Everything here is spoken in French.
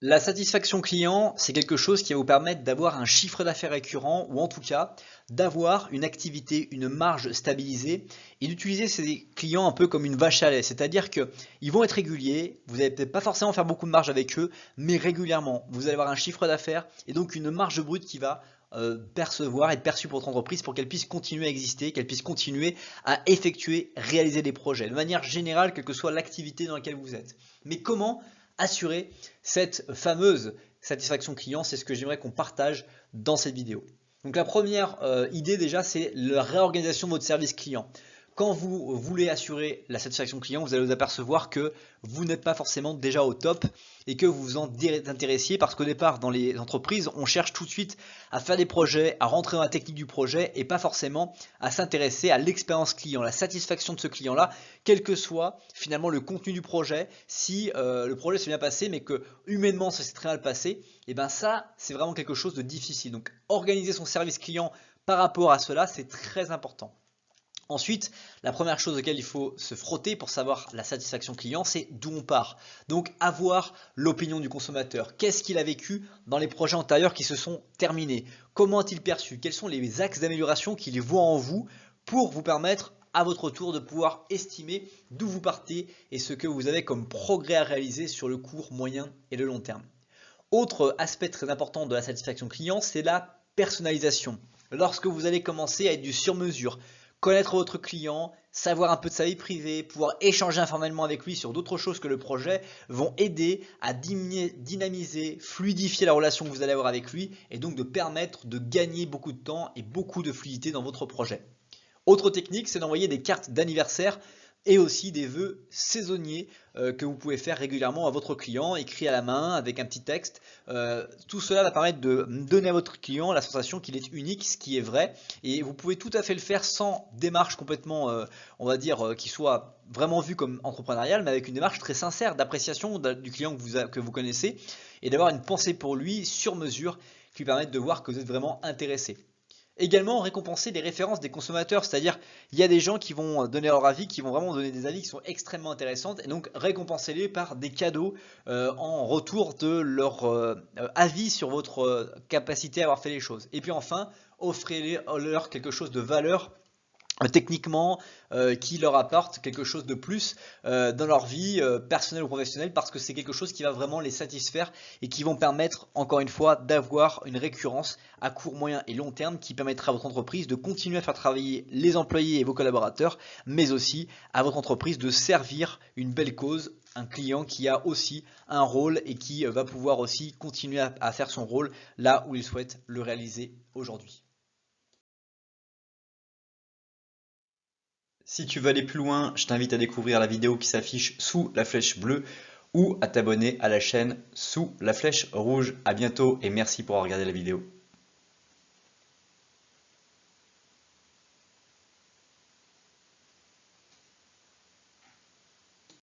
La satisfaction client, c'est quelque chose qui va vous permettre d'avoir un chiffre d'affaires récurrent ou en tout cas d'avoir une activité, une marge stabilisée et d'utiliser ces clients un peu comme une vache à lait. C'est-à-dire qu'ils vont être réguliers, vous n'allez peut-être pas forcément faire beaucoup de marge avec eux, mais régulièrement, vous allez avoir un chiffre d'affaires et donc une marge brute qui va être perçue pour votre entreprise pour qu'elle puisse continuer à exister, qu'elle puisse continuer à effectuer, réaliser des projets. De manière générale, quelle que soit l'activité dans laquelle vous êtes. Mais comment assurer cette fameuse satisfaction client? C'est ce que j'aimerais qu'on partage dans cette vidéo. Donc la première idée déjà, c'est la réorganisation de votre service client. Quand vous voulez assurer la satisfaction client, vous allez vous apercevoir que vous n'êtes pas forcément déjà au top et que vous vous en intéressiez parce qu'au départ, dans les entreprises, on cherche tout de suite à faire des projets, à rentrer dans la technique du projet et pas forcément à s'intéresser à l'expérience client, la satisfaction de ce client-là, quel que soit finalement le contenu du projet. Si le projet s'est bien passé mais que humainement ça s'est très mal passé, et ben ça c'est vraiment quelque chose de difficile. Donc organiser son service client par rapport à cela, c'est très important. Ensuite, la première chose auquel il faut se frotter pour savoir la satisfaction client, c'est d'où on part. Donc avoir l'opinion du consommateur. Qu'est-ce qu'il a vécu dans les projets antérieurs qui se sont terminés? Comment a-t-il perçu? Quels sont les axes d'amélioration qu'il voit en vous pour vous permettre à votre tour de pouvoir estimer d'où vous partez et ce que vous avez comme progrès à réaliser sur le court, moyen et le long terme. Autre aspect très important de la satisfaction client, c'est la personnalisation. Lorsque vous allez commencer à être du sur-mesure, connaître votre client, savoir un peu de sa vie privée, pouvoir échanger informellement avec lui sur d'autres choses que le projet, vont aider à dynamiser, fluidifier la relation que vous allez avoir avec lui et donc de permettre de gagner beaucoup de temps et beaucoup de fluidité dans votre projet. Autre technique, c'est d'envoyer des cartes d'anniversaire et aussi des vœux saisonniers que vous pouvez faire régulièrement à votre client, écrit à la main avec un petit texte. Tout cela va permettre de donner à votre client la sensation qu'il est unique, ce qui est vrai. Et vous pouvez tout à fait le faire sans démarche complètement, on va dire, qui soit vraiment vue comme entrepreneuriale, mais avec une démarche très sincère d'appréciation du client que vous connaissez et d'avoir une pensée pour lui sur mesure qui lui permette de voir que vous êtes vraiment intéressé. Également récompenser les références des consommateurs, c'est-à-dire il y a des gens qui vont donner leur avis, qui vont vraiment donner des avis qui sont extrêmement intéressantes et donc récompensez-les par des cadeaux en retour de leur avis sur votre capacité à avoir fait les choses. Et puis enfin, offrez-leur quelque chose de valeur techniquement qui leur apporte quelque chose de plus dans leur vie personnelle ou professionnelle parce que c'est quelque chose qui va vraiment les satisfaire et qui vont permettre encore une fois d'avoir une récurrence à court, moyen et long terme qui permettra à votre entreprise de continuer à faire travailler les employés et vos collaborateurs mais aussi à votre entreprise de servir une belle cause, un client qui a aussi un rôle et qui va pouvoir aussi continuer à faire son rôle là où il souhaite le réaliser aujourd'hui. Si tu veux aller plus loin, je t'invite à découvrir la vidéo qui s'affiche sous la flèche bleue ou à t'abonner à la chaîne sous la flèche rouge. À bientôt et merci pour avoir regardé la vidéo.